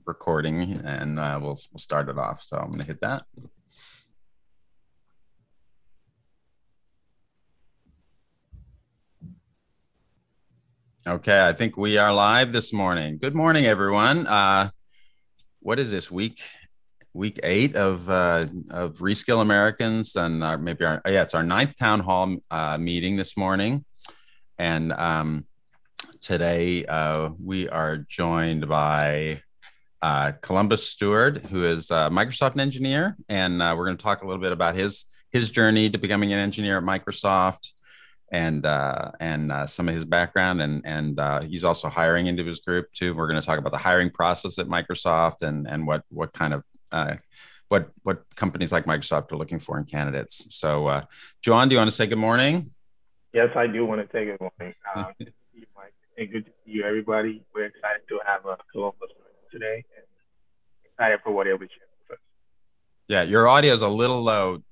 recording, and we'll start it off. So I'm going to hit that. Okay, I think we are live this morning. Good morning, everyone. What is this week 8 of Reskill Americans, and it's our 9th town hall meeting this morning, and today we are joined by Columbus Steward, who is a Microsoft engineer, and we're going to talk a little bit about his journey to becoming an engineer at Microsoft, and some of his background, and he's also hiring into his group too. We're going to talk about the hiring process at Microsoft and what kind of what companies like Microsoft are looking for in candidates. So, Joan, do you want to say good morning? Yes, I do want to say good morning. Good to see you, Mike. And good to see you, everybody. We're excited to have a Columbus today, and excited for what he'll be sharing with us. Yeah, your audio is a little low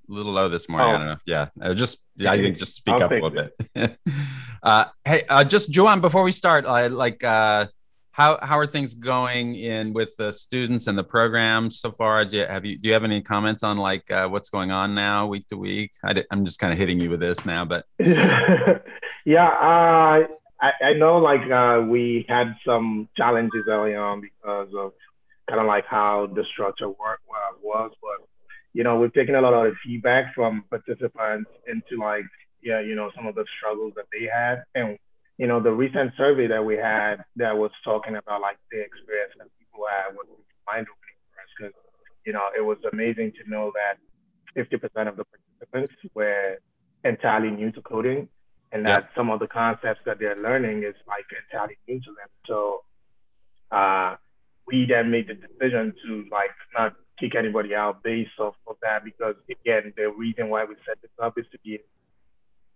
this morning. I don't know. Yeah, I think just speak up a little bit. Hey, just Joan, before we start, how are things going with the students and the program so far? Do you have any comments on what's going on now week to week? I'm just kind of hitting you with this now, but yeah, I know we had some challenges early on because of kind of how the structure was, but we've taken a lot of feedback from participants into some of the struggles that they had. And the recent survey that we had that was talking about the experience that people had was mind opening for us, because it was amazing to know that 50% of the participants were entirely new to coding, and that some of the concepts that they're learning is entirely new to them. So we then made the decision to not kick anybody out based off of that, because again, the reason why we set this up is to give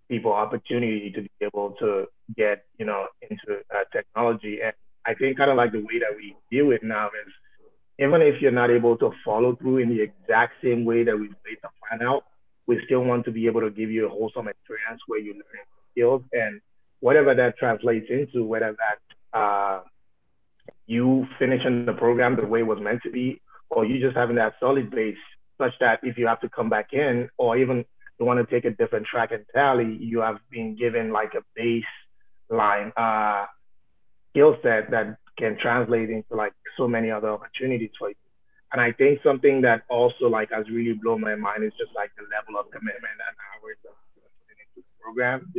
people opportunity to be able to get into technology. And I think kind of the way that we deal it now is, even if you're not able to follow through in the exact same way that we've laid the plan out, we still want to be able to give you a wholesome experience where you learn skills, and whatever that translates into, whether that you finishing the program the way it was meant to be, or you just having that solid base such that if you have to come back in, or even you want to take a different track entirely, you have been given a baseline skill set that can translate into so many other opportunities for you. And I think something that also has really blown my mind is just the level of commitment and hours that we're putting into the program.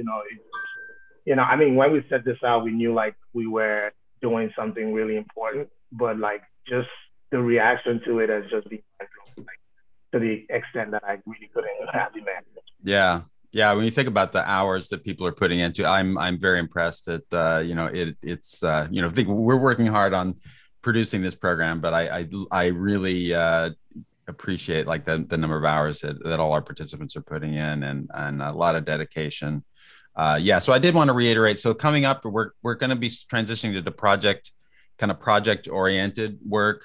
I mean, when we set this out, we knew we were doing something really important, but just the reaction to it has just been to the extent that I really couldn't have imagined. Yeah. When you think about the hours that people are putting into, I'm very impressed that I think we're working hard on producing this program, but I really appreciate the number of hours that all our participants are putting in, and a lot of dedication. So I did want to reiterate. So coming up, we're going to be transitioning to the project oriented work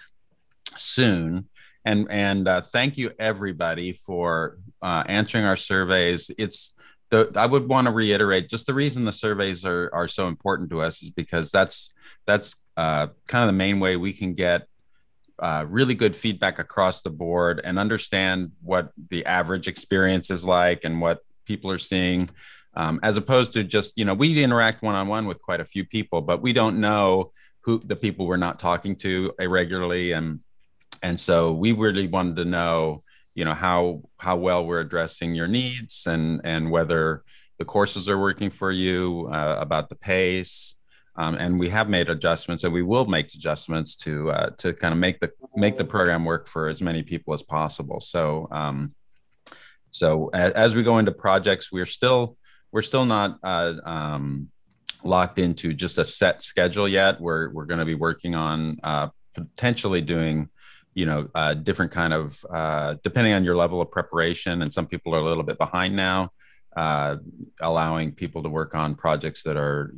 soon. And thank you everybody for answering our surveys. I would want to reiterate, just the reason the surveys are so important to us is because that's kind of the main way we can get really good feedback across the board and understand what the average experience is like and what people are seeing, as opposed to just, we interact one-on-one with quite a few people, but we don't know who the people we're not talking to regularly. And so we really wanted to know, how well we're addressing your needs, and whether the courses are working for you, about the pace. And we have made adjustments, and we will make adjustments to kind of make the program work for as many people as possible. So as we go into projects, we're still not locked into just a set schedule yet. We're going to be working on potentially doing different kind of, depending on your level of preparation, and some people are a little bit behind now, allowing people to work on projects that are,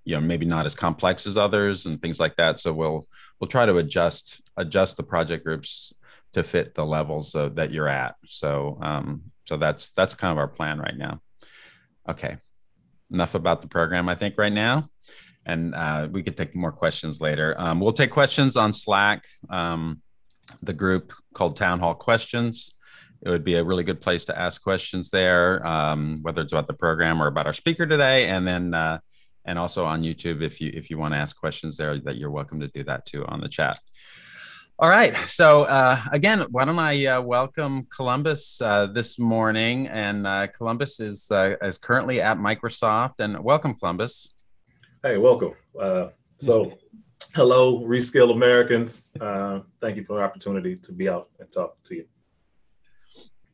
maybe not as complex as others and things like that. So we'll try to adjust the project groups to fit the levels that you're at. So that's kind of our plan right now. Okay. Enough about the program, I think, right now. we could take more questions later. We'll take questions on Slack, the group called Town Hall Questions. It would be a really good place to ask questions there, whether it's about the program or about our speaker today. And then, and also on YouTube, if you want to ask questions there, that you're welcome to do that too on the chat. All right. So again, why don't I welcome Columbus this morning? And Columbus is currently at Microsoft. And welcome, Columbus. Hey, welcome. So hello, Reskill Americans. Thank you for the opportunity to be out and talk to you.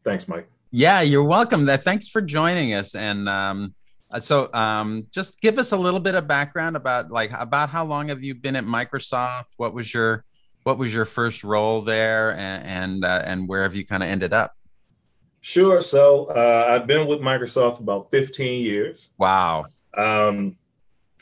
Thanks, Mike. Yeah, you're welcome. Thanks for joining us. And so just give us a little bit of background about how long have you been at Microsoft? What was your first role there, and where have you kind of ended up? Sure. So I've been with Microsoft about 15 years. Wow.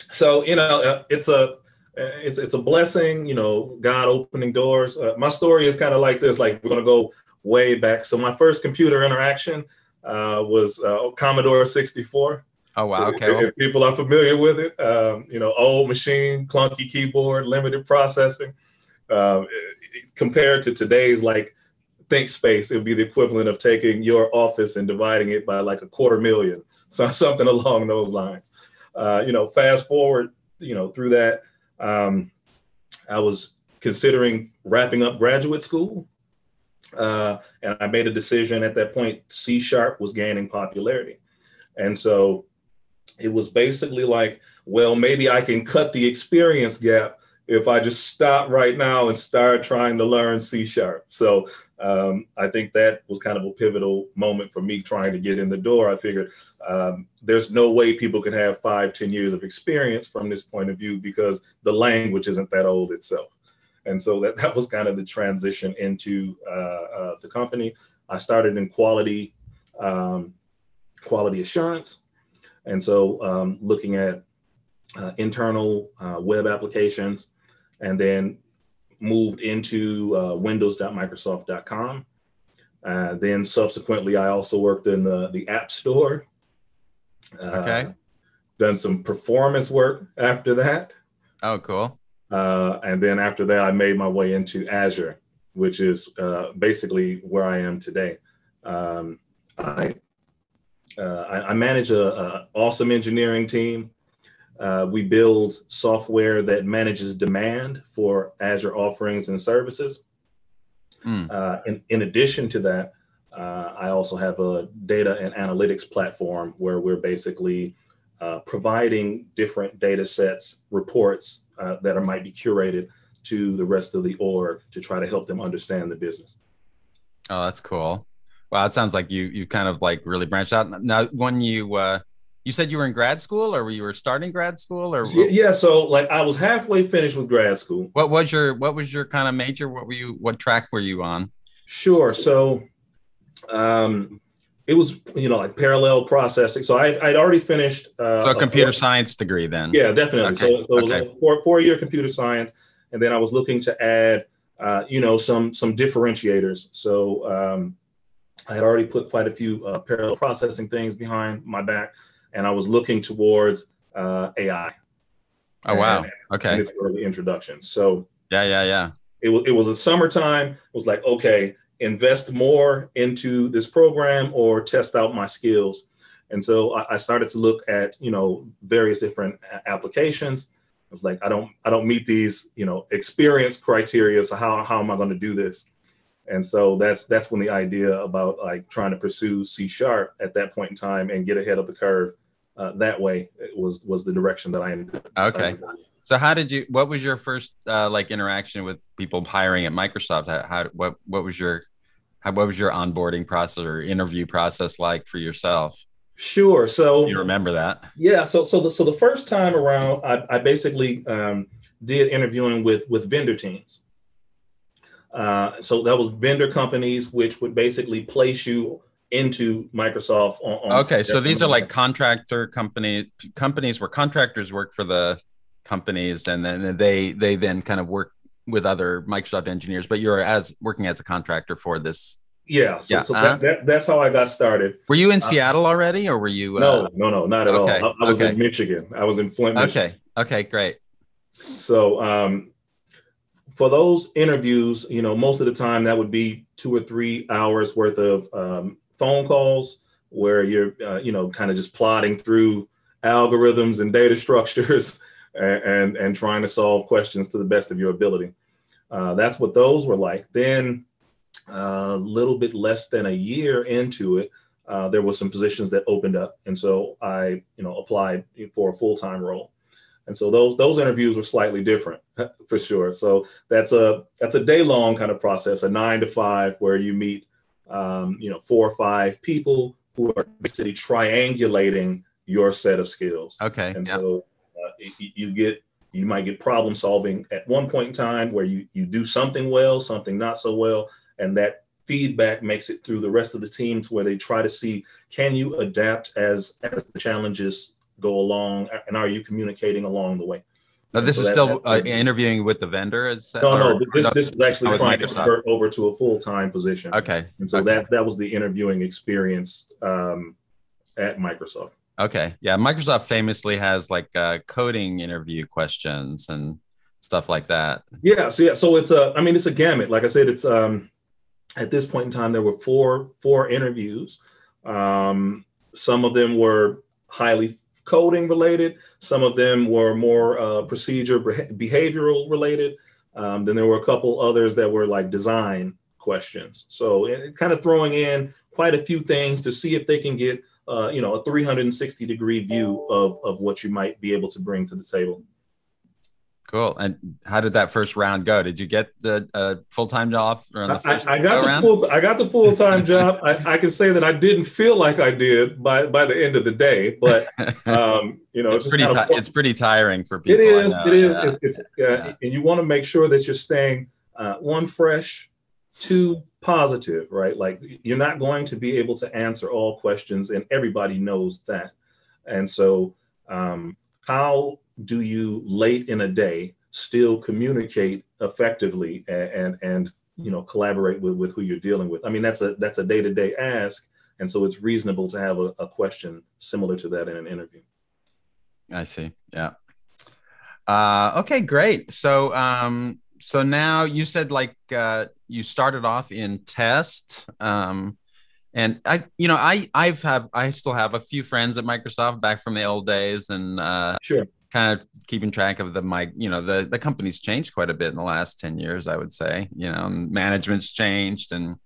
So it's a blessing. God opening doors. My story is kind of like this. Like, we're gonna go way back. So my first computer interaction was Commodore 64. Oh, wow. Okay. If people are familiar with it, old machine, clunky keyboard, limited processing. Compared to today's like ThinkSpace, it would be the equivalent of taking your office and dividing it by like 250,000. So something along those lines. Fast forward, through that, I was considering wrapping up graduate school. And I made a decision at that point. C# was gaining popularity. And so it was basically like, well, maybe I can cut the experience gap if I just stop right now and start trying to learn C#. So I think that was kind of a pivotal moment for me trying to get in the door. I figured there's no way people can have 5-10 years of experience from this point of view, because the language isn't that old itself. And so that was kind of the transition into the company. I started in quality assurance. And so looking at internal web applications, and then moved into windows.microsoft.com. Then subsequently, I also worked in the App Store. Okay. Done some performance work after that. Oh, cool. And then after that, I made my way into Azure, which is basically where I am today. I manage an awesome engineering team. We build software that manages demand for Azure offerings and services. In addition to that, I also have a data and analytics platform where we're basically providing different data sets, reports that might be curated to the rest of the org to try to help them understand the business. Oh, that's cool. Wow, it sounds like you kind of like really branched out. Now, when you said you were in grad school, or you were starting grad school, or yeah, so like I was halfway finished with grad school. What was your kind of major? What track were you on? Sure. So it was like parallel processing. So I'd already finished a computer science degree then. Yeah, definitely. Okay. So it was a four-year computer science, and then I was looking to add some differentiators. So I had already put quite a few parallel processing things behind my back, and I was looking towards AI. Oh, wow. Okay. And its early introduction. So yeah. It was a summertime. It was like, okay, invest more into this program or test out my skills. And so I started to look at, various different applications. I was like, I don't meet these, experience criteria. So how am I going to do this? And so that's when the idea about like trying to pursue C# at that point in time and get ahead of the curve that way was the direction that I ended up. Okay. So what was your first like interaction with people hiring at Microsoft? What was your onboarding process or interview process like for yourself? Sure. So you remember that? Yeah. So the first time around, I basically did interviewing with vendor teams. So that was vendor companies, which would basically place you into Microsoft. Okay. So these are like contractor companies where contractors work for the companies, and then they then kind of work with other Microsoft engineers, but you're working as a contractor for this Yeah. So, Yeah. so that's how I got started. Were you in Seattle already, or were you? No, not at okay, all. I was okay. in Michigan. I was in Flint, Michigan. Okay, great. So for those interviews, most of the time that would be 2 or 3 hours worth of phone calls where you're, kind of just plodding through algorithms and data structures and trying to solve questions to the best of your ability. That's what those were like. Then a little bit less than a year into it, there were some positions that opened up. And so I, applied for a full-time role. And so those interviews were slightly different for sure. So that's a day-long kind of process, a 9 to 5, where you meet, 4 or 5 people who are basically triangulating your set of skills. Okay. And so you might get problem solving at one point in time where you do something well, something not so well, and that feedback makes it through the rest of the team to where they try to see, can you adapt as the challenges go along, and are you communicating along the way? Now, this is still interviewing with the vendor? No, this is actually trying to convert over to a full-time position. Okay. And so that was the interviewing experience at Microsoft. Okay. Yeah. Microsoft famously has like coding interview questions and stuff like that. Yeah. So it's a gamut. Like I said, it's at this point in time, there were four interviews. Some of them were highly coding related. Some of them were more procedure behavioral related. Then there were a couple others that were like design questions. So kind of throwing in quite a few things to see if they can get a 360-degree view of what you might be able to bring to the table. Cool. And how did that first round go? Did you get the full-time job? I got the full-time job. I can say that I didn't feel like I did by the end of the day, but it's pretty tiring for people. It is. And you want to make sure that you're staying one, fresh, two, positive, right? Like you're not going to be able to answer all questions, and everybody knows that. And so how do you late in a day still communicate effectively and collaborate with who you're dealing with? I mean, that's a day-to-day ask. And so it's reasonable to have a question similar to that in an interview. I see. Yeah. Okay, great. So now you said you started off in test. And I still have a few friends at Microsoft back from the old days, and sure, kind of keeping track of the company's changed quite a bit in the last 10 years, I would say. Management's changed, and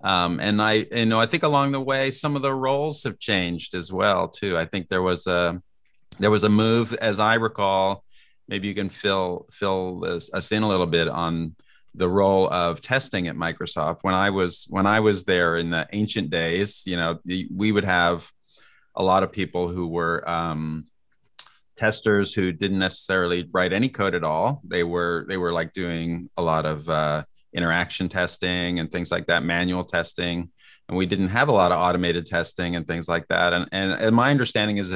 I think along the way some of the roles have changed as well too. I think there was a move, as I recall. Maybe you can fill us in a little bit on the role of testing at Microsoft. When I was there in the ancient days, we would have a lot of people who were testers who didn't necessarily write any code at all. They were like doing a lot of interaction testing and things like that, manual testing, and we didn't have a lot of automated testing and things like that. And my understanding is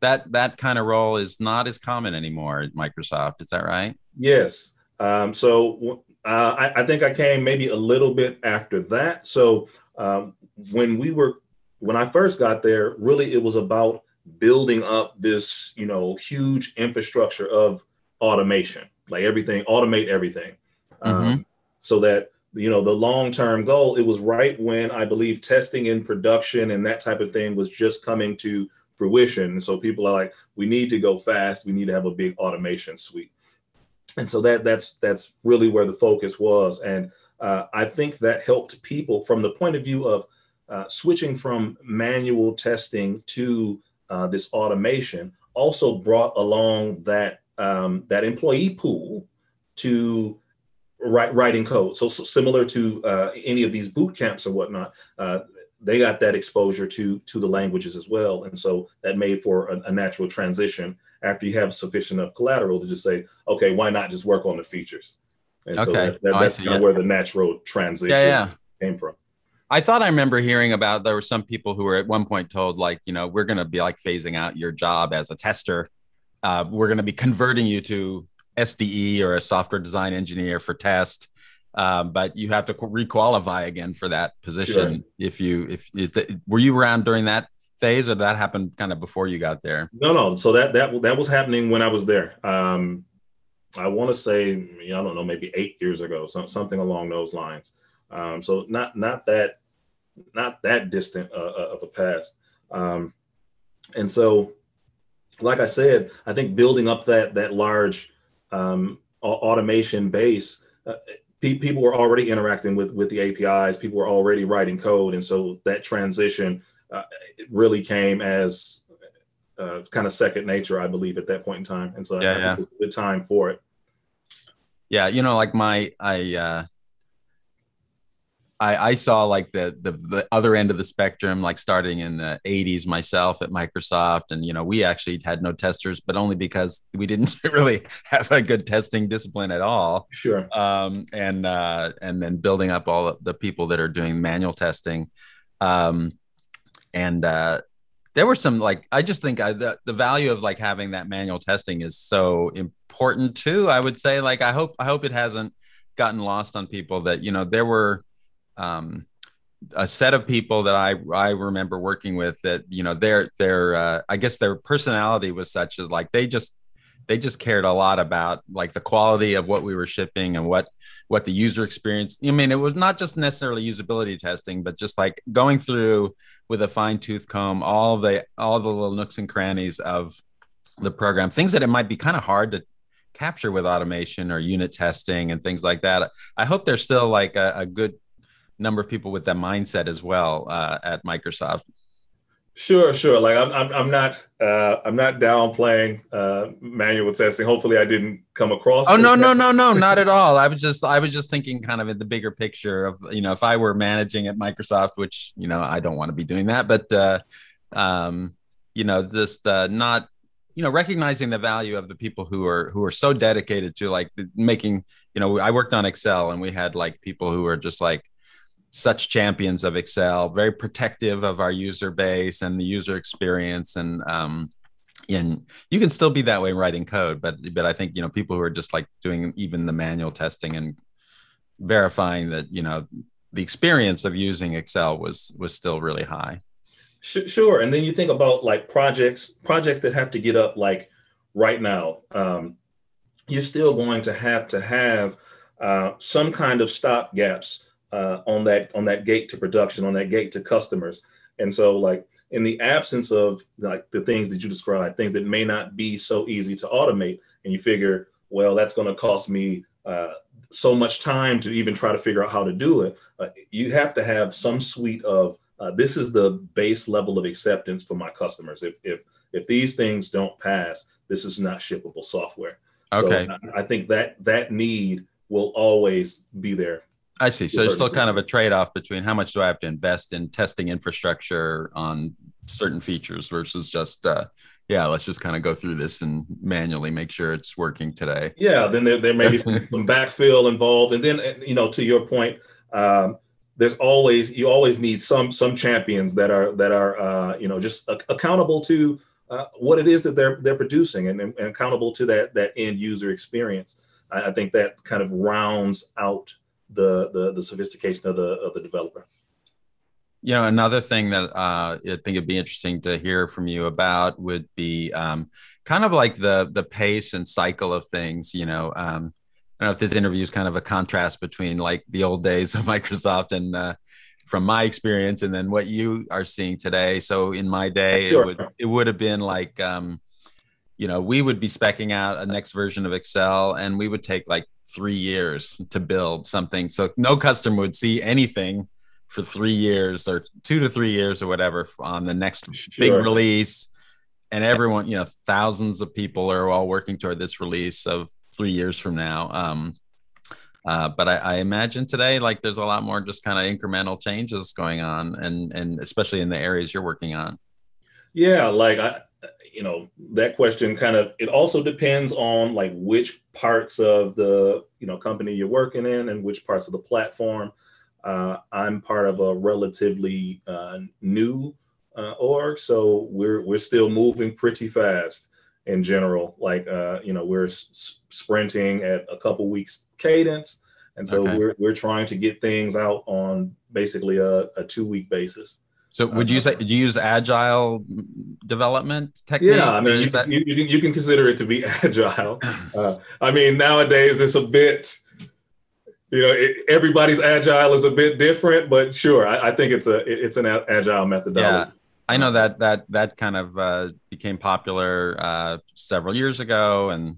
that kind of role is not as common anymore at Microsoft. Is that right? Yes. I think I came maybe a little bit after that. So when I first got there, really it was about building up this, huge infrastructure of automation, like automate everything. So that, the long-term goal, it was right when I believe testing in production and that type of thing was just coming to fruition. And so people are like, we need to go fast. We need to have a big automation suite. And so that's really where the focus was. And I think that helped people from the point of view of switching from manual testing to this automation, also brought along that employee pool to writing code. So similar to any of these boot camps or whatnot, they got that exposure to the languages as well. And so that made for a natural transition after you have sufficient enough collateral to just say, okay, why not just work on the features? And so that's kind of where the natural transition came from. I thought I remember hearing about, there were some people who were at one point told, like, we're going to be like phasing out your job as a tester. We're going to be converting you to SDE or a software design engineer for test. but you have to requalify again for that position. Sure. Were you around during that phase, or that happened kind of before you got there? No. So that was happening when I was there. I want to say, I don't know, maybe 8 years ago, something along those lines. So not that distant of a past. And so, like I said, I think building up that large automation base, people were already interacting with the APIs. People were already writing code, and so that transition it really came as kind of second nature, I believe, at that point in time. And so I think it was a good time for it. Yeah, like I saw like the other end of the spectrum, like starting in the 80s myself at Microsoft. And, we actually had no testers, but only because we didn't really have a good testing discipline at all. Sure. And then building up all the people that are doing manual testing. There were some, like, I just think the value of like having that manual testing is so important too. I would say, like, I hope it hasn't gotten lost on people that, there were a set of people that I remember working with that, their I guess their personality was such that like they just cared a lot about like the quality of what we were shipping and what the user experience. I mean, it was not just necessarily usability testing, but just like going through with a fine-tooth comb all the little nooks and crannies of the program, things that it might be kind of hard to capture with automation or unit testing and things like that. I hope there's still like a good number of people with that mindset as well at Microsoft. Sure. Like I'm not downplaying manual testing. Hopefully, I didn't come across. Oh no, not at all. I was just thinking kind of in the bigger picture of if I were managing at Microsoft, which I don't want to be doing that, but just not recognizing the value of the people who are so dedicated to like making. I worked on Excel, and we had like people who were just like such champions of Excel, very protective of our user base and the user experience. And you can still be that way writing code, but I think, people who are just like doing even the manual testing and verifying that, the experience of using Excel was still really high. Sure. And then you think about like projects that have to get up like right now. You're still going to have some kind of stop gaps on that gate to production, on that gate to customers. And so like in the absence of like the things that you described, things that may not be so easy to automate, and you figure, well, that's going to cost me so much time to even try to figure out how to do it. You have to have some suite of this is the base level of acceptance for my customers. If these things don't pass, this is not shippable software. Okay. So I think that need will always be there. I see. So there's still kind of a trade-off between how much do I have to invest in testing infrastructure on certain features versus just, let's just kind of go through this and manually make sure it's working today. Yeah, then there may be some backfill involved. And then, to your point, you always need some champions that are just accountable to what it is that they're producing and accountable to that end user experience. I think that kind of rounds out the sophistication of the developer. Another thing that I think it'd be interesting to hear from you about would be kind of like the pace and cycle of things. I don't know if this interview is kind of a contrast between like the old days of Microsoft and from my experience, and then what you are seeing today. So in my day, Sure. it would have been like we would be speccing out a next version of Excel, and we would take like 3 years to build something. So no customer would see anything for 3 years or 2 to 3 years or whatever on the next big release. And everyone, thousands of people are all working toward this release of 3 years from now. But I imagine today, like there's a lot more just kind of incremental changes going on, and especially in the areas you're working on. Yeah, like that question kind of, it also depends on like which parts of the company you're working in and which parts of the platform. I'm part of a relatively new org, so we're still moving pretty fast in general. Like we're sprinting at a couple weeks cadence, And so we're trying to get things out on basically a 2-week basis. So would you say, do you use agile development technique? Yeah, I mean, you can consider it to be agile. I mean, nowadays it's a bit, everybody's agile is a bit different, but sure, I think it's an agile methodology. Yeah, I know that kind of became popular several years ago, and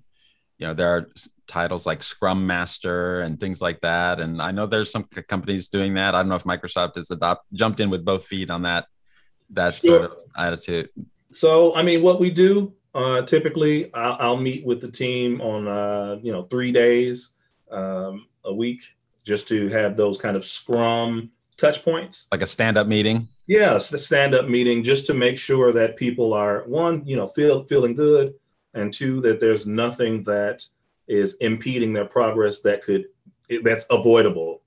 there are titles like Scrum Master and things like that. And I know there's some companies doing that. I don't know if Microsoft has jumped in with both feet on that sure. sort of attitude. So, I mean, what we do typically, I'll meet with the team on 3 days a week, just to have those kind of Scrum touch points. Like a stand-up meeting? Yeah, it's a stand-up meeting, just to make sure that people are, one, feeling good, and two, that there's nothing that is impeding their progress that's avoidable,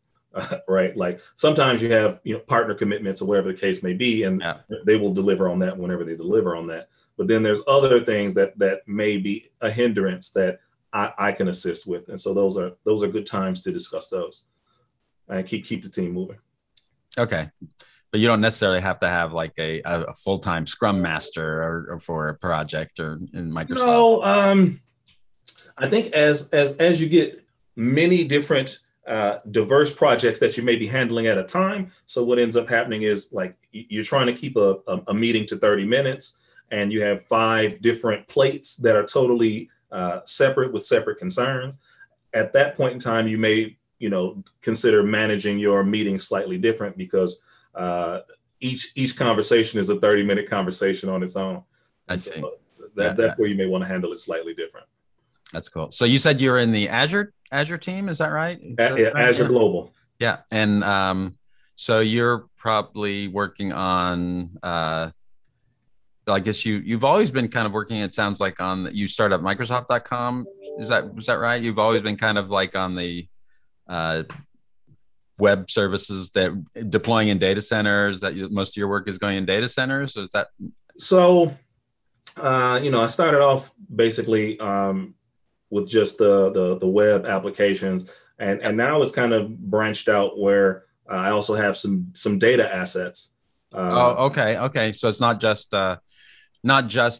right? Like sometimes you have partner commitments or whatever the case may be, and they will deliver on that whenever they deliver on that. But then there's other things that may be a hindrance that I can assist with, and so those are good times to discuss those and keep the team moving. Okay, but you don't necessarily have to have like a full-time Scrum Master or for a project or in Microsoft. No, I think as you get many different diverse projects that you may be handling at a time, so what ends up happening is like you're trying to keep a meeting to 30 minutes, and you have 5 different plates that are totally separate with separate concerns. At that point in time, you may consider managing your meeting slightly different, because each conversation is a 30-minute conversation on its own. I see. So that's where you may want to handle it slightly different. That's cool. So you said you're in the Azure team, is that right? Azure Global. Yeah, and so you're probably working on. I guess you've always been kind of working. It sounds like you started at Microsoft.com. Is that right? You've always been kind of like on the web services that deploying in data centers. Most of your work is going in data centers. Or is that? So, I started off basically with just the web applications, and now it's kind of branched out where I also have some data assets. Okay. So it's not just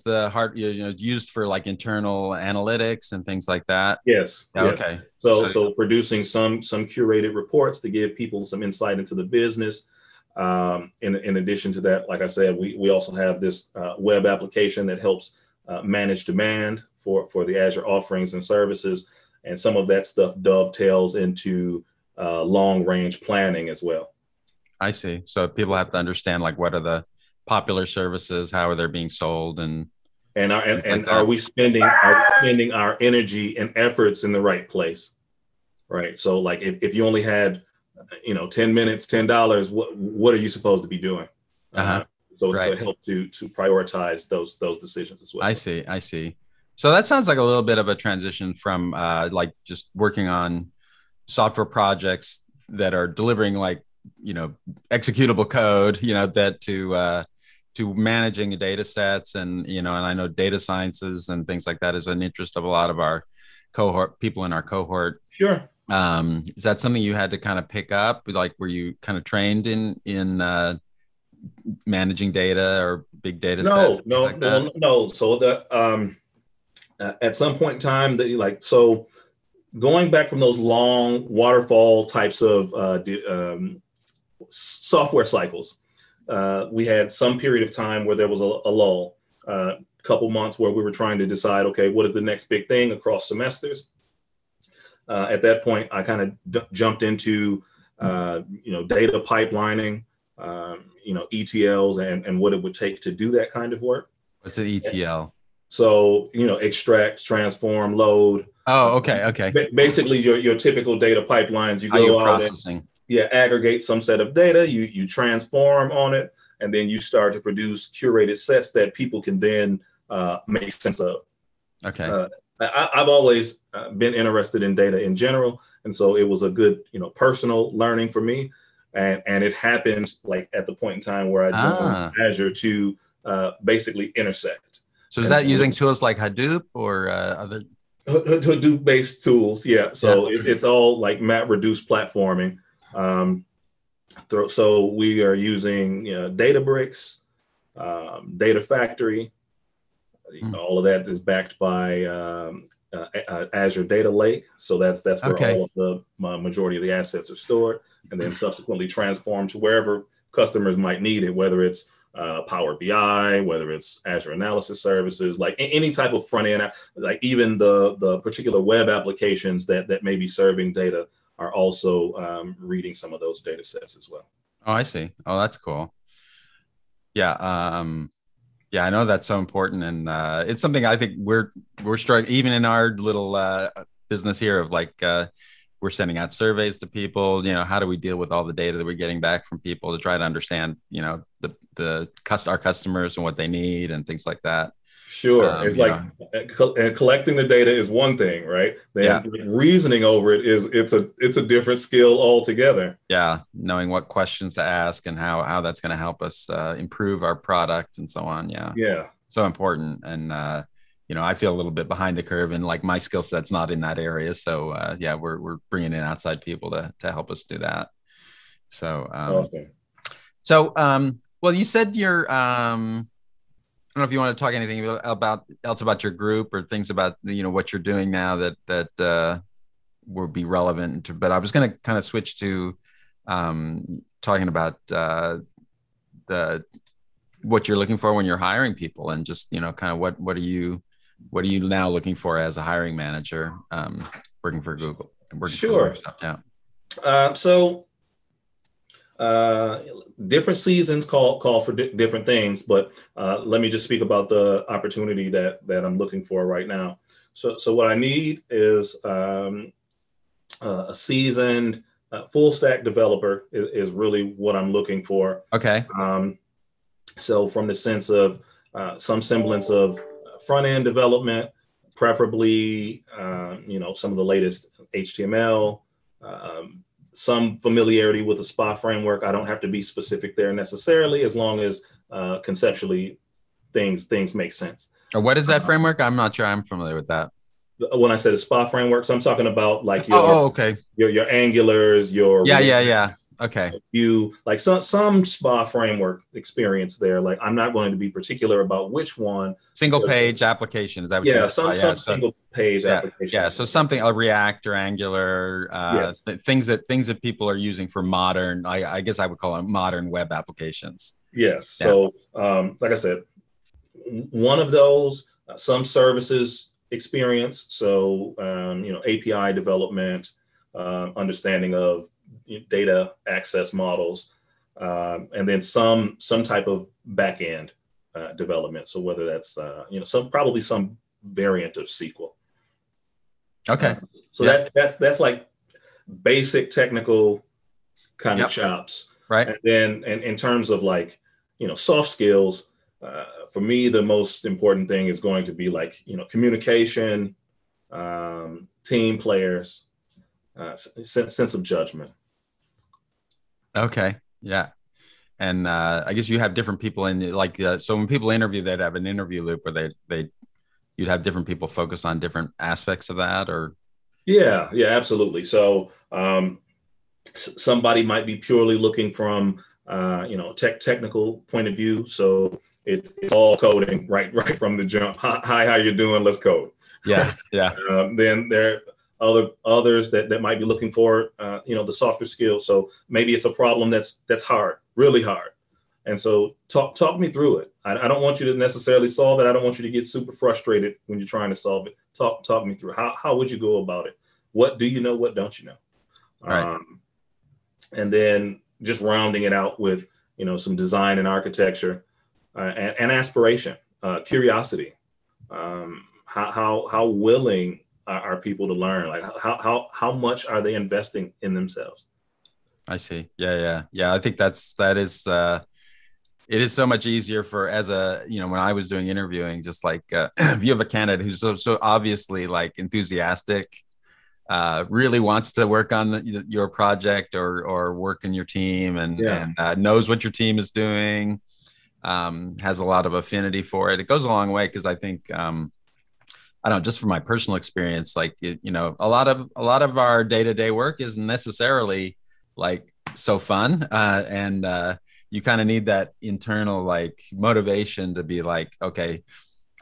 the hard, used for like internal analytics and things like that. Yes. Okay. So producing some curated reports to give people some insight into the business. In addition to that, like I said, we also have this web application that helps manage demand for the Azure offerings and services. And some of that stuff dovetails into long range planning as well. I see. So people have to understand like what are the popular services, how are they being sold, and are we spending our energy and efforts in the right place, right? So like if you only had 10 minutes, $10, what are you supposed to be doing? So it helped to prioritize those decisions as well. I see. So that sounds like a little bit of a transition from like just working on software projects that are delivering like executable code, that to managing data sets, and and I know data sciences and things like that is an interest of a lot of our people in our cohort. Sure. Is that something you had to kind of pick up? Like, were you kind of trained in managing data or big data sets? No. So at some point in time, going back from those long waterfall types of software cycles, we had some period of time where there was a lull, couple months where we were trying to decide, okay, what is the next big thing across semesters? At that point, I kind of jumped into, data pipelining, ETLs and what it would take to do that kind of work. What's an ETL? So, extract, transform, load. Oh, okay. Basically, your typical data pipelines, you go out processing. Aggregate some set of data, you transform on it, and then you start to produce curated sets that people can then make sense of. Okay. I've always been interested in data in general, and so it was a good, personal learning for me, and it happened like at the point in time where I joined Azure to basically intersect. So is that using tools like Hadoop or other? Hadoop-based tools. Yeah. So it's all like map-reduced platforming. So we are using Databricks, Data Factory. All of that is backed by Azure Data Lake. So that's where all of the majority of the assets are stored, and then subsequently transformed to wherever customers might need it, whether it's Power BI, whether it's Azure Analysis Services, like any type of front end, like even the particular web applications that may be serving data are also reading some of those data sets as well. Oh, I see. Oh, that's cool. Yeah. Yeah, I know that's so important. And it's something I think we're struggling, even in our little business here of like, we're sending out surveys to people, how do we deal with all the data that we're getting back from people to try to understand, our customers and what they need and things like that. Sure. It's like collecting the data is one thing, right? Then reasoning over it it's a different skill altogether. Yeah. Knowing what questions to ask and how that's going to help us improve our product and so on. Yeah. Yeah. So important. And, I feel a little bit behind the curve and like my skill set's not in that area. So we're bringing in outside people to help us do that. So, awesome. So, well, you said you're, I don't know if you want to talk anything about your group or things about, what you're doing now that will be relevant, but I was going to kind of switch to talking about what you're looking for when you're hiring people and just, kind of what are you now looking for as a hiring manager working for Google? Sure. So different seasons call for different things, but let me just speak about the opportunity that I'm looking for right now. So what I need is a seasoned full stack developer is really what I'm looking for. Okay. So from the sense of some semblance of front end development, preferably some of the latest HTML, some familiarity with the SPA framework. I don't have to be specific there necessarily, as long as conceptually things make sense. What is that framework? I'm not sure I'm familiar with that. When I said a SPA framework, so I'm talking about like your Angulars, your Okay. You like some SPA framework experience there. Like I'm not going to be particular about which one. Single page application. Is that what you mean? Some single page application. Yeah. So something a React or Angular, things that people are using for modern, I guess I would call them modern web applications. Yes. Yeah. So like I said, one of those, some services experience. So API development, understanding of data access models, and then some type of backend development. So whether that's probably some variant of SQL. Okay. So that's like basic technical kind of chops, right? And then in terms of like soft skills, for me the most important thing is going to be like communication, team players, sense of judgment. Okay. Yeah. And I guess you have different people in like, so when people interview, they'd have an interview loop where you'd have different people focus on different aspects of that or. Yeah, absolutely. So somebody might be purely looking from, technical point of view. So it's all coding right from the jump. Hi, how you doing? Let's code. Yeah. Then there are others that might be looking for, the softer skills. So maybe it's a problem that's hard, really hard. And so talk me through it. I don't want you to necessarily solve it. I don't want you to get super frustrated when you're trying to solve it. Talk me through how would you go about it? What do you know? What don't you know? Right. And then just rounding it out with, some design and architecture and aspiration, curiosity. How willing are people to learn? Like how much are they investing in themselves? I see. Yeah. I think that is it is so much easier for when I was doing interviewing, just like if you have a candidate who's so obviously like enthusiastic, really wants to work on your project or work in your team and knows what your team is doing, has a lot of affinity for it. It goes a long way because I think I don't know, just from my personal experience, like, a lot of our day-to-day work isn't necessarily like so fun. And you kind of need that internal like motivation to be like, okay,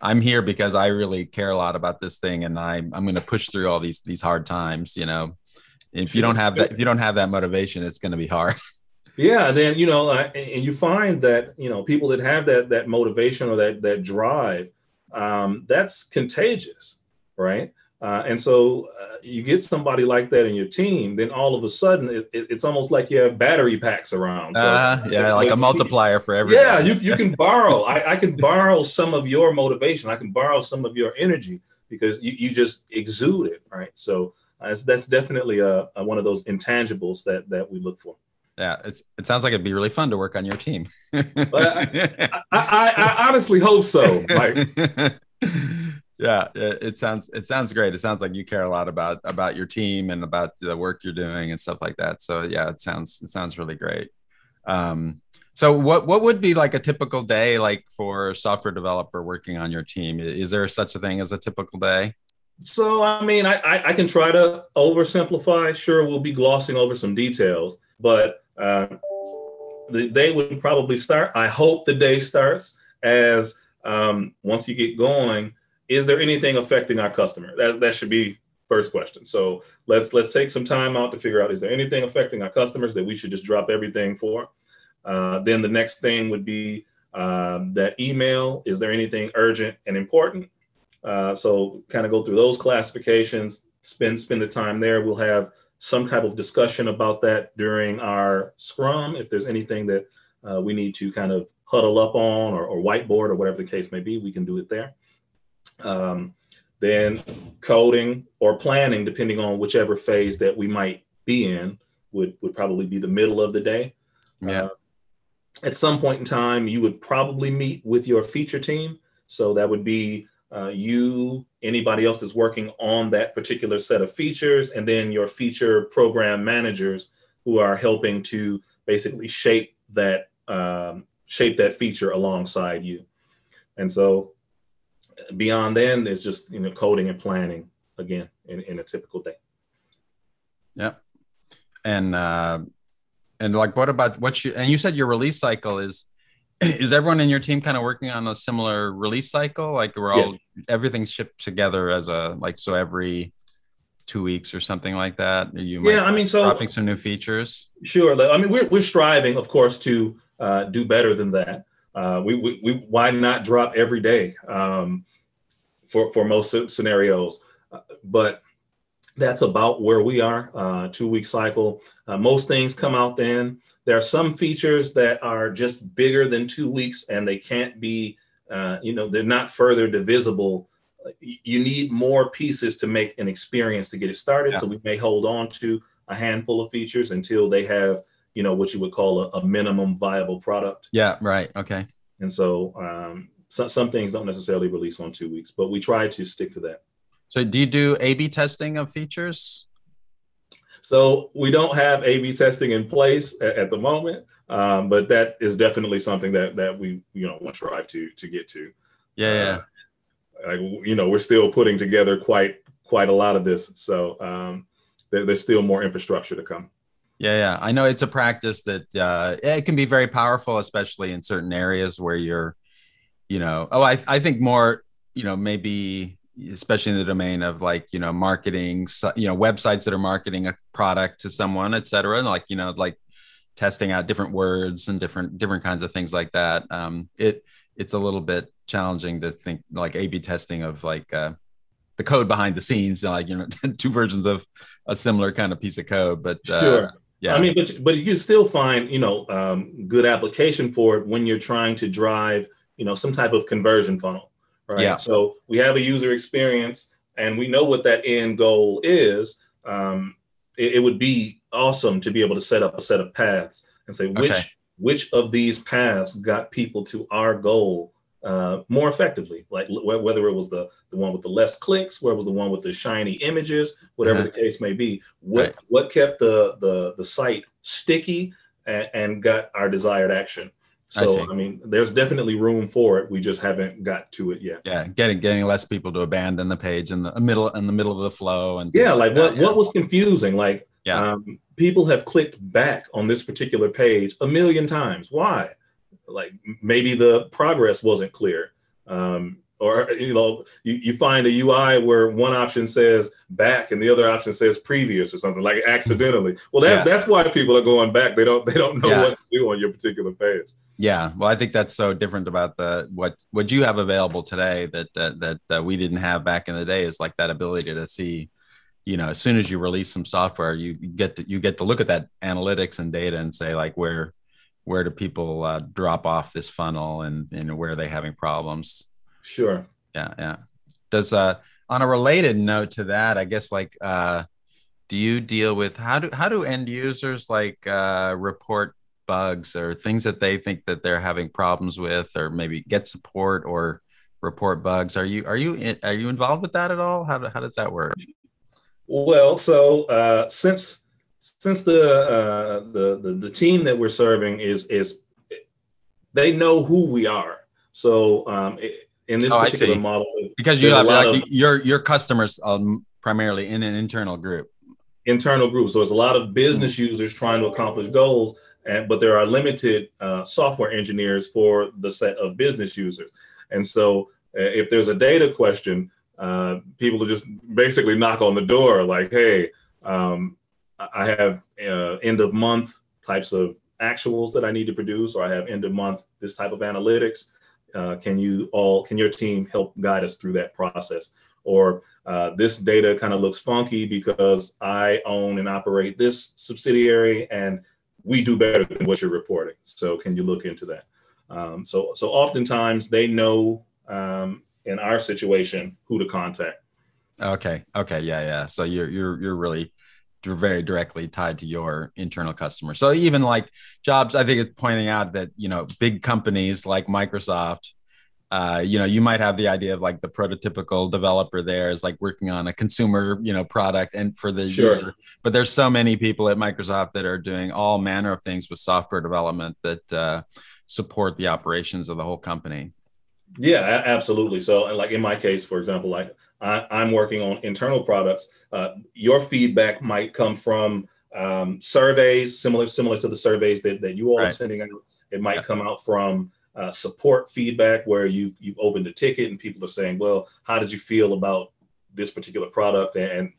I'm here because I really care a lot about this thing, and I'm going to push through all these hard times. If you don't have that motivation, it's going to be hard. Yeah, then and you find that people that have that motivation or that drive, that's contagious, right? And so you get somebody like that in your team, then all of a sudden it's almost like you have battery packs around. So yeah, like a multiplier for everybody. Yeah, you can borrow. I can borrow some of your motivation. I can borrow some of your energy because you just exude it, right? So that's definitely one of those intangibles that we look for. Yeah, it sounds like it'd be really fun to work on your team. I honestly hope so. Like, yeah, it sounds great. It sounds like you care a lot about your team and about the work you're doing and stuff like that. So yeah, it sounds really great. So what would be like a typical day like for a software developer working on your team? Is there such a thing as a typical day? So, I mean, I can try to oversimplify. Sure, we'll be glossing over some details, but the day would probably start. I hope the day starts as once you get going, is there anything affecting our customer? That should be first question. So let's take some time out to figure out, is there anything affecting our customers that we should just drop everything for? Then the next thing would be that email. Is there anything urgent and important? So kind of go through those classifications, spend the time there. We'll have some type of discussion about that during our scrum. If there's anything that we need to kind of huddle up on or whiteboard or whatever the case may be, we can do it there. Then coding or planning, depending on whichever phase that we might be in, would probably be the middle of the day. Yeah. At some point in time, you would probably meet with your feature team. So that would be you, anybody else that's working on that particular set of features, and then your feature program managers who are helping to basically shape that feature alongside you. And so beyond then, it's just coding and planning again in a typical day. Yeah. And like, what about and you said your release cycle is everyone in your team kind of working on a similar release cycle? Like everything's shipped together as so every 2 weeks or something like that? So dropping some new features. Sure. I mean, we're striving, of course, to do better than that. We why not drop every day for most scenarios? But that's about where we are, 2-week cycle. Most things come out then. There are some features that are just bigger than 2 weeks and they can't be, they're not further divisible. You need more pieces to make an experience to get it started. Yeah. So we may hold on to a handful of features until they have, what you would call a minimum viable product. Yeah, right. Okay. And so some things don't necessarily release on 2 weeks, but we try to stick to that. So do you do A/B testing of features? So we don't have A/B testing in place at the moment, but that is definitely something that we want to strive to get to. Yeah. We're still putting together quite a lot of this, so there's still more infrastructure to come. Yeah. I know it's a practice that it can be very powerful, especially in certain areas where you're, I think more, maybe. Especially in the domain of marketing, websites that are marketing a product to someone, et cetera. And like testing out different words and different kinds of things like that. It's a little bit challenging to think like A/B testing of the code behind the scenes, two versions of a similar kind of piece of code. But sure. Yeah, I mean, but you can still find, good application for it when you're trying to drive, some type of conversion funnel. Right. Yeah. So we have a user experience and we know what that end goal is. It would be awesome to be able to set up a set of paths and say which of these paths got people to our goal more effectively, like whether it was the one with the less clicks, whether it was the one with the shiny images, whatever the case may be. What kept the site sticky and got our desired action. I So, see. I mean, there's definitely room for it. We just haven't got to it yet. Yeah, getting less people to abandon the page in the middle of the flow and things Yeah, like like that. what was confusing? Like, Yeah. people have clicked back on this particular page a million times. Why? Like maybe the progress wasn't clear. Or you find a UI where one option says back and the other option says previous or something, like accidentally. Well, that's why people are going back. They don't know what to do on your particular page. Yeah, well, I think that's so different about what you have available today that we didn't have back in the day, is like that ability to see, as soon as you release some software, you get to look at that analytics and data and say, like, where do people drop off this funnel, and where are they having problems. Sure. Yeah. Does on a related note to that, I guess, like, do you deal with how do end users report bugs or things that they think that they're having problems with, or maybe get support or report bugs? Are you involved with that at all? How does that work? Well, so since the team that we're serving is they know who we are. So in this particular model, because you have like your customers primarily in an internal group. So it's a lot of business users trying to accomplish goals, but there are limited software engineers for the set of business users. And so if there's a data question, people will just basically knock on the door like, hey, I have end of month types of actuals that I need to produce, or I have end of month this type of analytics. Can your team help guide us through that process? Or this data kind of looks funky because I own and operate this subsidiary and we do better than what you're reporting. So can you look into that? So oftentimes they know in our situation who to contact. Okay. Yeah. So you're very directly tied to your internal customer. So even like Jobs, I think it's pointing out that, big companies like Microsoft, you might have the idea of like the prototypical developer there is like working on a consumer, product and for the user. But there's so many people at Microsoft that are doing all manner of things with software development that support the operations of the whole company. Yeah, absolutely. So like in my case, for example, like I'm working on internal products. Your feedback might come from surveys, similar to the surveys that you all are sending out. It might come out from support feedback where you've opened a ticket and people are saying, well, how did you feel about this particular product? And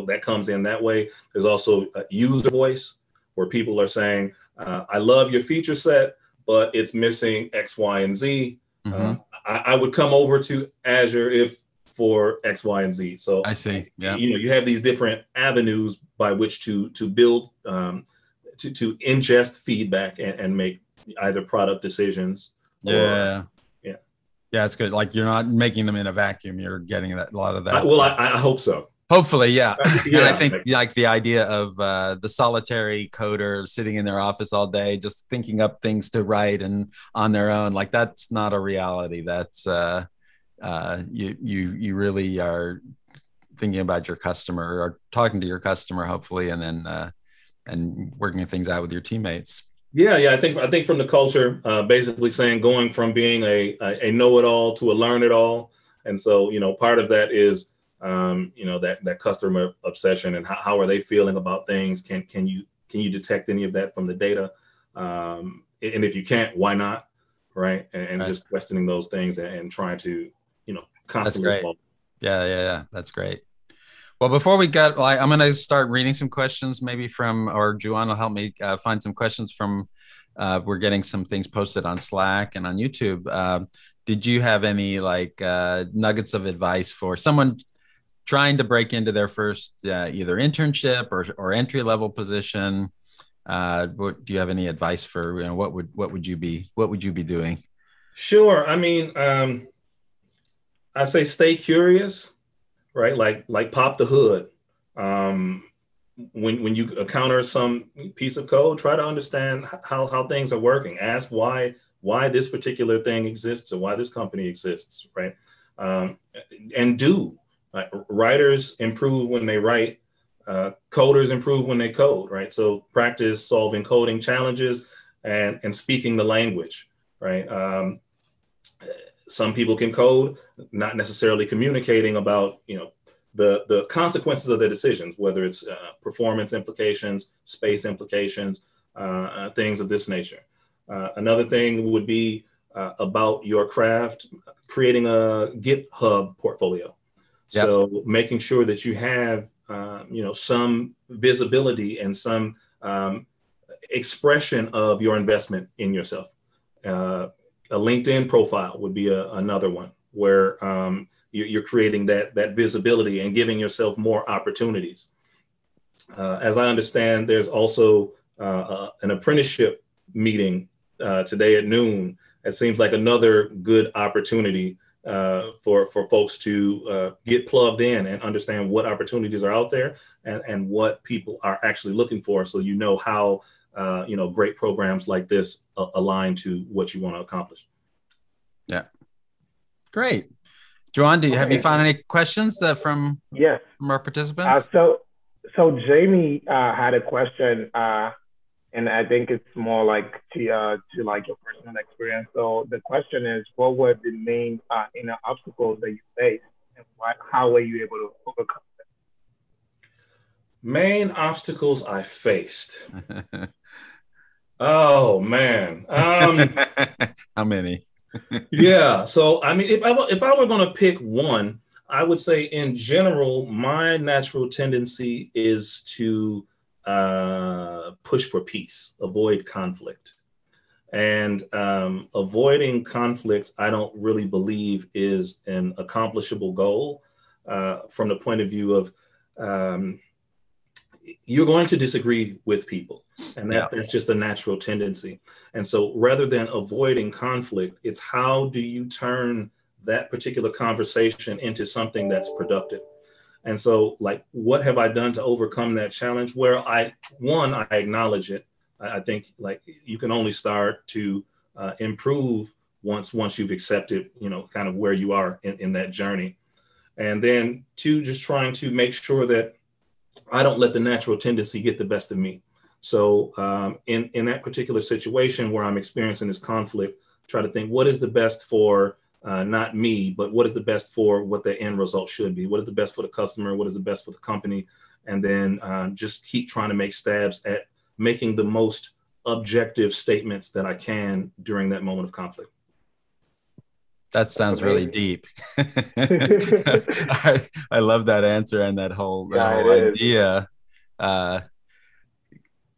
that comes in that way. There's also a user voice where people are saying, I love your feature set, but it's missing X, Y, and Z. Mm-hmm. I would come over to Azure if for X, Y, and Z. So I see. Yeah. You have these different avenues by which to build, to ingest feedback and make either product decisions. Yeah, it's good. Like you're not making them in a vacuum. You're getting a lot of that. I hope so. Hopefully, yeah. And I think like the idea of the solitary coder sitting in their office all day, just thinking up things to write and on their own, like that's not a reality. That's you really are thinking about your customer or talking to your customer, hopefully, and then and working things out with your teammates. Yeah. I think from the culture, basically saying going from being a know-it-all to a learn-it-all, and so part of that is that customer obsession and how are they feeling about things? Can you detect any of that from the data? And if you can't, why not? Right. And just questioning those things and trying to, constantly. That's great. Yeah. That's great. Well, before we get, I'm going to start reading some questions maybe or Juan will help me find some questions from, we're getting some things posted on Slack and on YouTube. Did you have any nuggets of advice for someone trying to break into their first either internship or entry-level position? Do you have any advice for what would you be doing? Sure. I mean, I say stay curious, right? Like pop the hood. When you encounter some piece of code, try to understand how things are working. Ask why this particular thing exists or why this company exists, right? And do. Writers improve when they write, coders improve when they code, right? So practice solving coding challenges, and speaking the language, right? Some people can code, not necessarily communicating about, the consequences of their decisions, whether it's performance implications, space implications, things of this nature. Another thing would be about your craft, creating a GitHub portfolio. Yep. So making sure that you have, some visibility and some expression of your investment in yourself. A LinkedIn profile would be another one where you're creating that visibility and giving yourself more opportunities. As I understand, there's also an apprenticeship meeting today at noon. It seems like another good opportunity for folks to get plugged in and understand what opportunities are out there and what people are actually looking for. So how great programs like this align to what you want to accomplish. Yeah, great. Joanne, have you found any questions from our participants? So Jamie had a question, and I think it's more like to like your personal experience. So the question is, what were the main inner obstacles that you faced, and how were you able to overcome them? Main obstacles I faced. Oh man, how many? Yeah. So, I mean, if I were going to pick one, I would say in general, my natural tendency is to push for peace, avoid conflict. And avoiding conflict, I don't really believe is an accomplishable goal from the point of view of you're going to disagree with people. And that's just a natural tendency. And so rather than avoiding conflict, it's how do you turn that particular conversation into something that's productive? And so, like, what have I done to overcome that challenge? Where I acknowledge it. I think, like, you can only start to improve once you've accepted, kind of where you are in that journey. And then two, just trying to make sure that I don't let the natural tendency get the best of me. So in that particular situation where I'm experiencing this conflict, try to think what is the best for not me, but what is the best for what the end result should be? What is the best for the customer? What is the best for the company? And then just keep trying to make stabs at making the most objective statements that I can during that moment of conflict. That sounds really deep. I love that answer and that whole idea.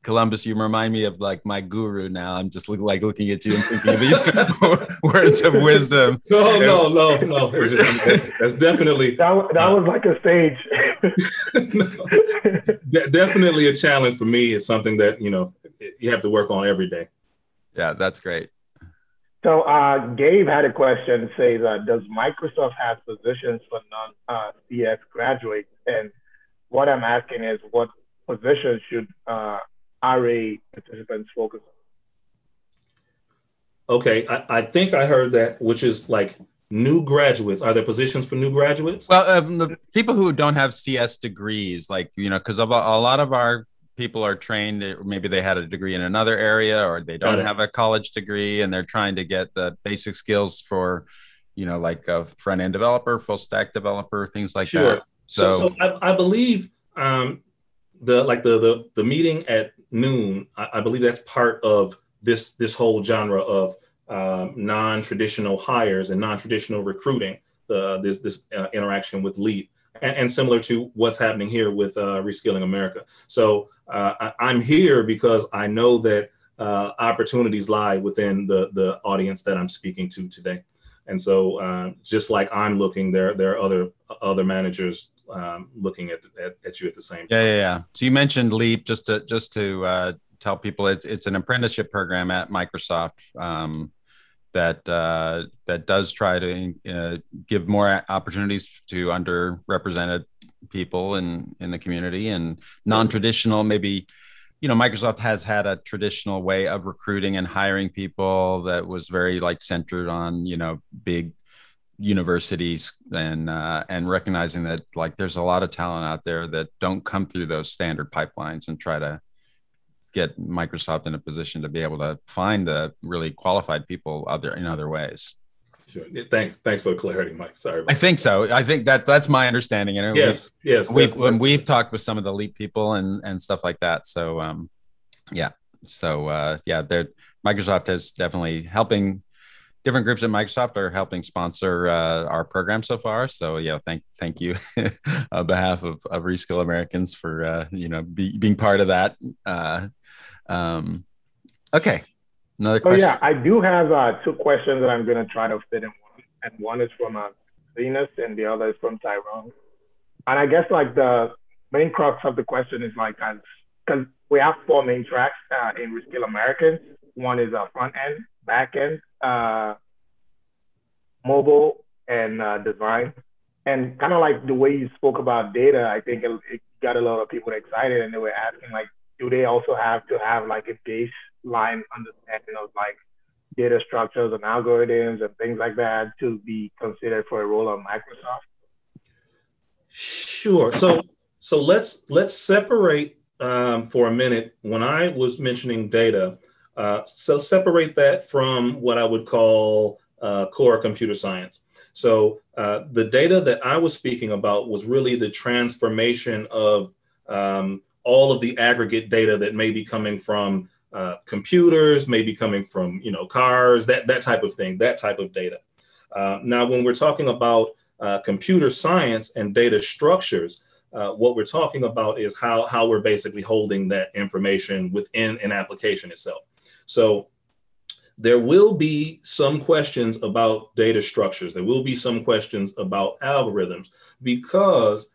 Columbus, you remind me of like my guru now. I'm just looking at you and thinking of these words of wisdom. No. That's definitely that was like a stage. Definitely a challenge for me. It's something that you have to work on every day. Yeah, that's great. So Gabe had a question. Says, does Microsoft have positions for non-CS graduates? And what I'm asking is, what positions should RA participants focus on? Okay, I think I heard that, which is like new graduates. Are there positions for new graduates? Well, the people who don't have CS degrees, because a lot of our people are trained, maybe they had a degree in another area or they don't have a college degree and they're trying to get the basic skills for, like a front-end developer, full stack developer, things like that. So I believe the meeting at noon, I believe that's part of this whole genre of non-traditional hires and non-traditional recruiting, this interaction with Leap. And similar to what's happening here with Reskilling America. So I'm here because I know that opportunities lie within the audience that I'm speaking to today. And so just like I'm looking, there are other managers looking at you at the same time. Yeah. So you mentioned Leap, just to tell people it's an apprenticeship program at Microsoft. That does try to give more opportunities to underrepresented people in the community and non-traditional. Maybe, Microsoft has had a traditional way of recruiting and hiring people that was very centered on, big universities and recognizing that there's a lot of talent out there that don't come through those standard pipelines and try to get Microsoft in a position to be able to find the really qualified people in other ways. Sure. Thanks for the clarity, Mike. Sorry. I think so. I think that's my understanding. Yes. We've talked with some of the lead people and stuff like that. So Microsoft is definitely helping. Different groups at Microsoft are helping sponsor our program so far. So thank you on behalf of Reskill Americans for being part of that. Okay, another question. I do have 2 questions that I'm going to try to fit in one, and one is from Venus, and the other is from Tyrone. And I guess like the main crux of the question is like, because we have 4 main tracks in Reskill Americans. One is front end, back end, mobile, and design. And kind of like the way you spoke about data, I think it got a lot of people excited, and they were asking like, do they also have to have like a baseline understanding of like data structures and algorithms and things like that to be considered for a role of Microsoft? Sure. So let's separate for a minute. When I was mentioning data, so separate that from what I would call core computer science. So the data that I was speaking about was really the transformation of all of the aggregate data that may be coming from computers, may be coming from cars, that type of thing, that type of data. Now, when we're talking about computer science and data structures, what we're talking about is how we're basically holding that information within an application itself. So there will be some questions about data structures. There will be some questions about algorithms, because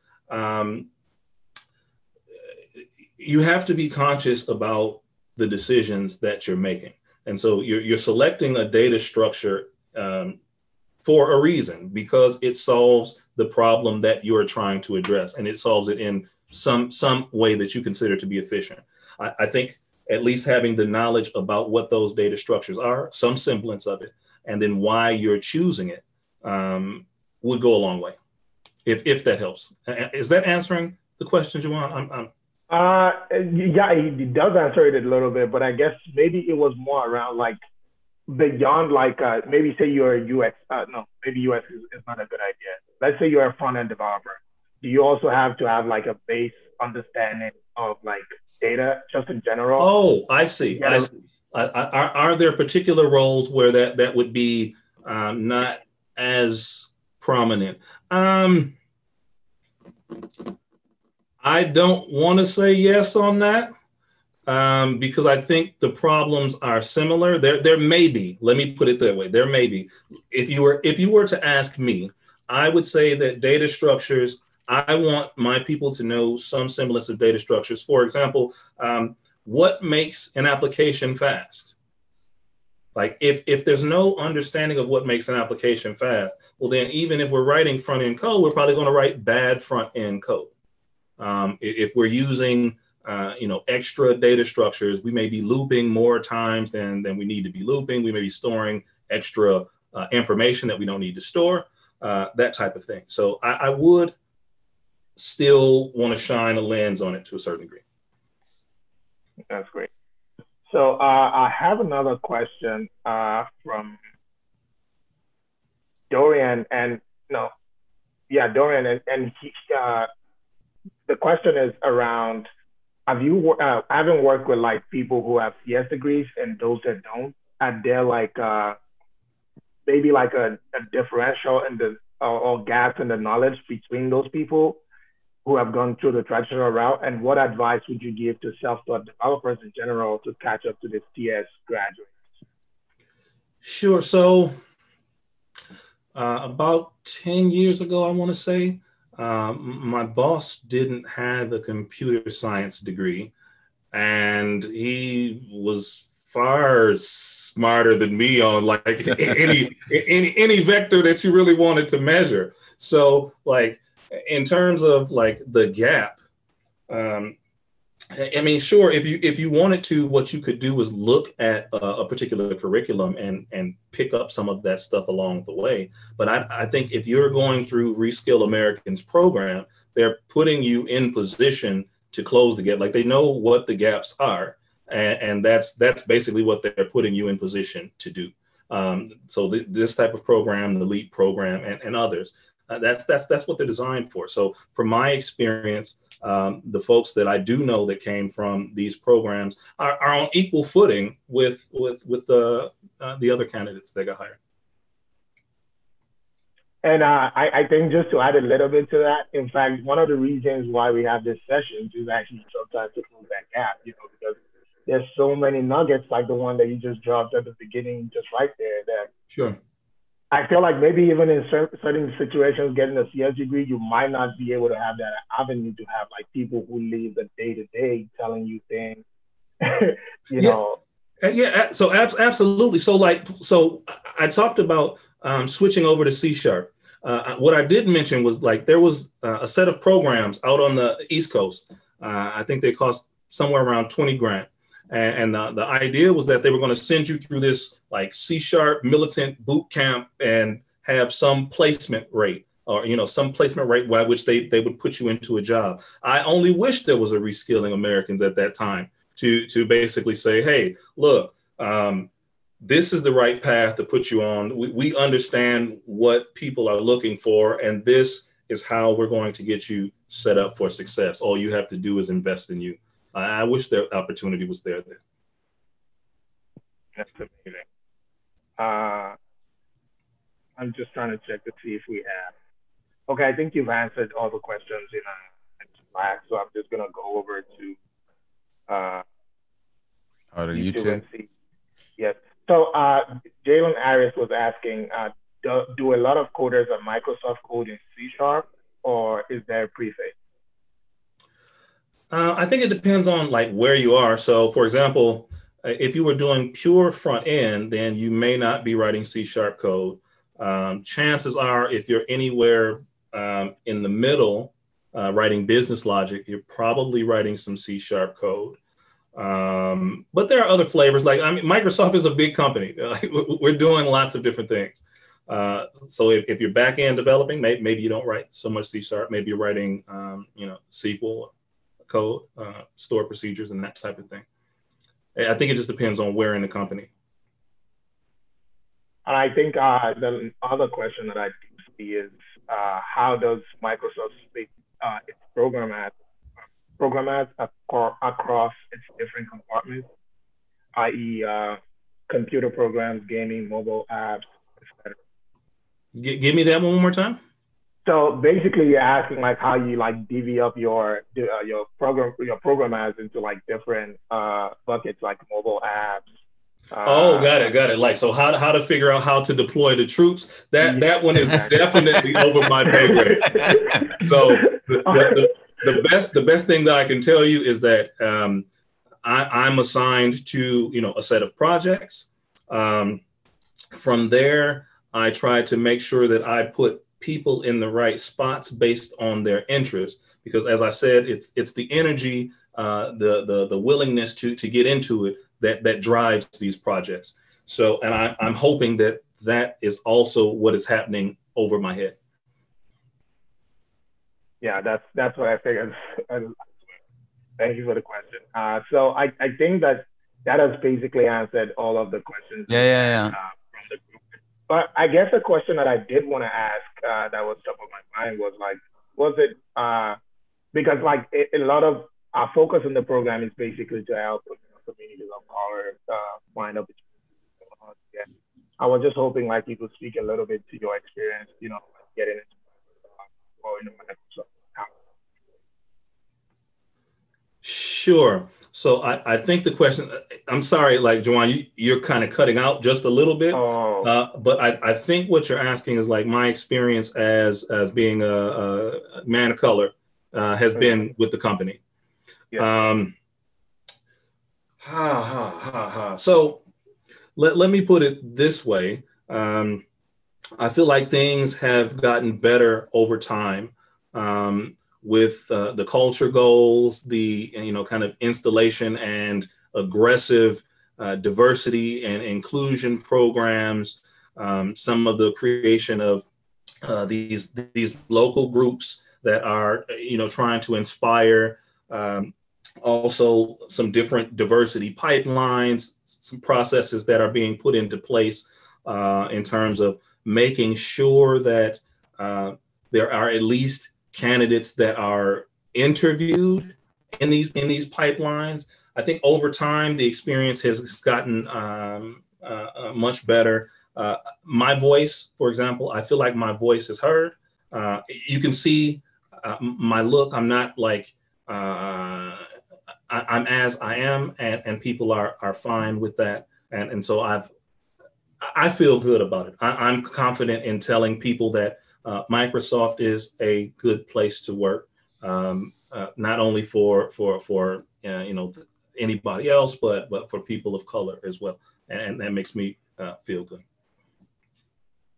you have to be conscious about the decisions that you're making. And so you're selecting a data structure for a reason, because it solves the problem that you're trying to address, and it solves it in some way that you consider to be efficient. I think at least having the knowledge about what those data structures are, some semblance of it, and then why you're choosing it would go a long way, if that helps. Is that answering the question, Juwan? Yeah, it does answer it a little bit, but I guess maybe it was more around like beyond like maybe say you're a UX. No, maybe UX is not a good idea. Let's say you're a front-end developer. Do you also have to have like a base understanding of like data just in general? Oh, I see. I see. Are there particular roles where that would be not as prominent? I don't want to say yes on that, because I think the problems are similar. There may be. Let me put it that way. There may be. If you were to ask me, I would say that data structures, I want my people to know some semblance of data structures. For example, what makes an application fast? Like if there's no understanding of what makes an application fast, well then even if we're writing front-end code, we're probably going to write bad front-end code. If we're using extra data structures, we may be looping more times than we need to be looping. We may be storing extra information that we don't need to store, that type of thing. So I would still want to shine a lens on it to a certain degree. That's great. So I have another question from Dorian, and Dorian, and he, the question is around: having worked with like people who have CS degrees and those that don't, are there like maybe like a differential in the or gaps in the knowledge between those people who have gone through the traditional route? And what advice would you give to self-taught developers in general to catch up to the CS graduates? Sure. So about 10 years ago, I want to say, my boss didn't have a computer science degree, and he was far smarter than me on like any vector that you really wanted to measure. So like in terms of like the gap, I mean, sure, if you wanted to, what you could do is look at a particular curriculum and pick up some of that stuff along the way. But I think if you're going through Reskill Americans program, they're putting you in position to close the gap. Like they know what the gaps are, And that's basically what they're putting you in position to do. So this type of program, the LEAP program, and others, that's what they're designed for. So from my experience, the folks that I do know that came from these programs are on equal footing with the other candidates that got hired. And I think just to add a little bit to that, in fact, one of the reasons why we have this session is actually sometimes to close that gap, because there's so many nuggets like the one that you just dropped at the beginning, just right there, that sure. I feel like maybe even in certain situations, getting a CS degree, you might not be able to have that avenue to have like people who live the day to day telling you things, you know. Yeah, so absolutely. So I talked about switching over to C#. What I did mention was like there was a set of programs out on the East Coast. I think they cost somewhere around 20 grand. And the idea was that they were going to send you through this like C# militant boot camp and have some placement rate or, some placement rate by which they would put you into a job. I only wish there was a Reskilling Americans at that time to basically say, hey, look, this is the right path to put you on. We understand what people are looking for, and this is how we're going to get you set up for success. All you have to do is invest in you. I wish the opportunity was there. That's amazing. I'm just trying to check to see if we have. Okay, I think you've answered all the questions in Slack, so I'm just gonna go over to YouTube and see. Yes. So Jalen Harris was asking, do a lot of coders at Microsoft code in C# or is there a preface? I think it depends on like where you are. So for example, if you were doing pure front end, then you may not be writing C# code. Chances are if you're anywhere in the middle, writing business logic, you're probably writing some C# code. But there are other flavors. Like, I mean, Microsoft is a big company. We're doing lots of different things. So if you're back end developing, maybe you don't write so much C#. Maybe you're writing, SQL code, store procedures, and that type of thing. I think it just depends on where in the company. And I think the other question that I see is how does Microsoft split its program ads across its different compartments, i.e. Computer programs, gaming, mobile apps, etc. Give me that one more time. So basically, you're asking like how you like divvy up your program ads into like different buckets, like mobile apps. Got it. Like, so how to figure out how to deploy the troops? That one is definitely over my pay grade. So the best thing that I can tell you is that I'm assigned to a set of projects. From there, I try to make sure that I put people in the right spots based on their interests, because as I said, it's the energy, the willingness to get into it that drives these projects. So, and I'm hoping that is also what is happening over my head. Yeah, that's what I figured. Thank you for the question. So I think that has basically answered all of the questions. Yeah. From the group. But I guess a question that I did want to ask that was top of my mind was like, because like a lot of our focus in the program is basically to help communities of color find opportunities. Yeah. I was just hoping like you could speak a little bit to your experience, getting into or in Microsoft. Sure. So I think the question, I'm sorry, like Juwan, you're kind of cutting out just a little bit, but I think what you're asking is like my experience as being a man of color has been with the company. Yeah. So let me put it this way. I feel like things have gotten better over time. With the culture goals, the kind of installation and aggressive diversity and inclusion programs, some of the creation of these local groups that are trying to inspire also some different diversity pipelines, some processes that are being put into place in terms of making sure that there are at least candidates that are interviewed in these pipelines. I think over time the experience has gotten much better. My voice, for example, I feel like my voice is heard. You can see my look. I'm not like I'm as I am, and people are fine with that. And so I feel good about it. I'm confident in telling people that Microsoft is a good place to work, not only for anybody else, but for people of color as well. And that makes me feel good.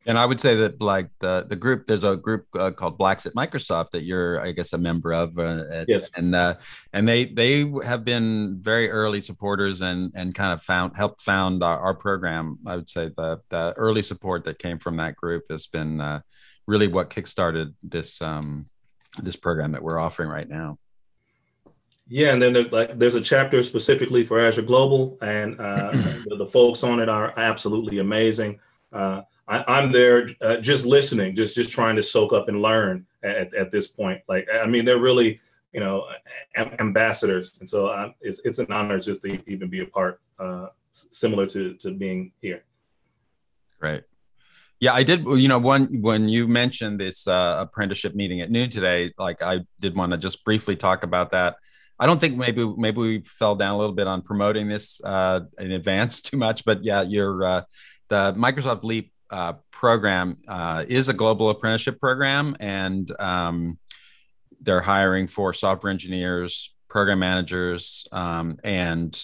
And I would say that like the group, there's a group called Blacks at Microsoft that you're, I guess, a member of. Yes. And they have been very early supporters and kind of helped found our program. I would say the early support that came from that group has been really what kickstarted this program that we're offering right now. Yeah, and then there's a chapter specifically for Azure Global, and the folks on it are absolutely amazing. I'm there just listening, just trying to soak up and learn at this point. Like, I mean, they're really, ambassadors. And so it's an honor just to even be a part, similar to being here. Great. Yeah, I did. When you mentioned this apprenticeship meeting at noon today, like I did want to just briefly talk about that. I don't think maybe we fell down a little bit on promoting this in advance too much, but yeah, the Microsoft Leap program is a global apprenticeship program, and they're hiring for software engineers, program managers, and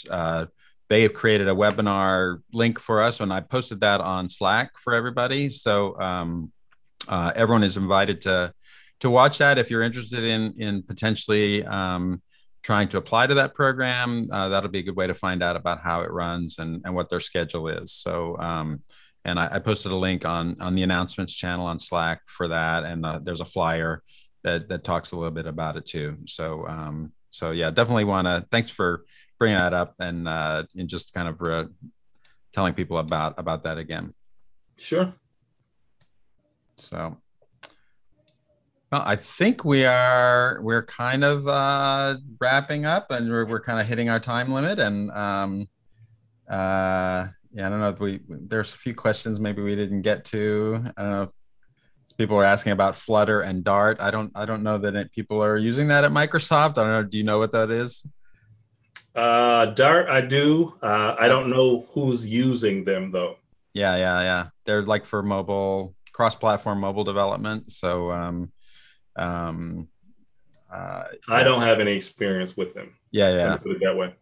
they have created a webinar link for us, and I posted that on Slack for everybody. So everyone is invited to watch that. If you're interested in potentially trying to apply to that program, that'll be a good way to find out about how it runs and what their schedule is. So, and I posted a link on the announcements channel on Slack for that. And there's a flyer that talks a little bit about it too. So, so yeah, definitely thanks for bringing that up and just kind of telling people about that again. Sure. So. Well, I think we're kind of wrapping up, and we're kind of hitting our time limit. And yeah, I don't know if there's a few questions maybe we didn't get to. I don't know if people are asking about Flutter and Dart. I don't know that people are using that at Microsoft. I don't know. Do you know what that is? Dart, I do. I don't know who's using them though. Yeah. They're like for mobile, cross-platform mobile development. So. I don't have any experience with them. Yeah. Put it that way.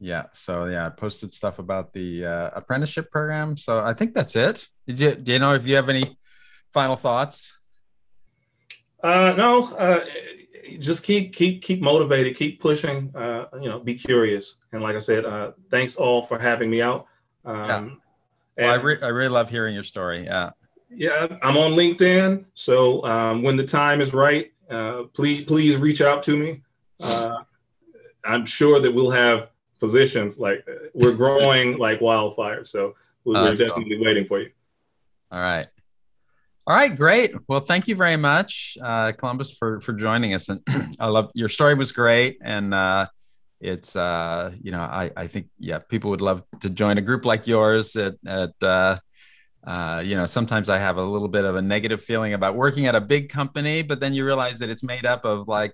Yeah. So yeah, I posted stuff about the apprenticeship program. So I think that's it. Do you know if you have any final thoughts? No. Just keep motivated, keep pushing. Be curious. And like I said, thanks all for having me out. Yeah. Well, I really love hearing your story. Yeah. Yeah, I'm on LinkedIn. So when the time is right, please reach out to me. I'm sure that we'll have positions. Like we're growing like wildfire. So we're definitely waiting for you. All right, great. Well, thank you very much, Columbus, for joining us. And I love your story was great. And it's, I think, yeah, people would love to join a group like yours sometimes I have a little bit of a negative feeling about working at a big company, but then you realize that it's made up of like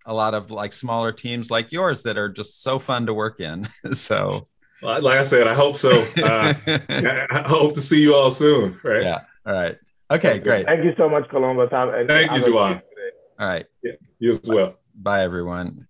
a lot of like smaller teams like yours that are just so fun to work in. So, well, like I said, I hope so. I hope to see you all soon. Right. Yeah. All right. Okay, great. Thank you so much, Columbus. Thank you, Juwan. All right. Yeah, you as well. Bye, everyone.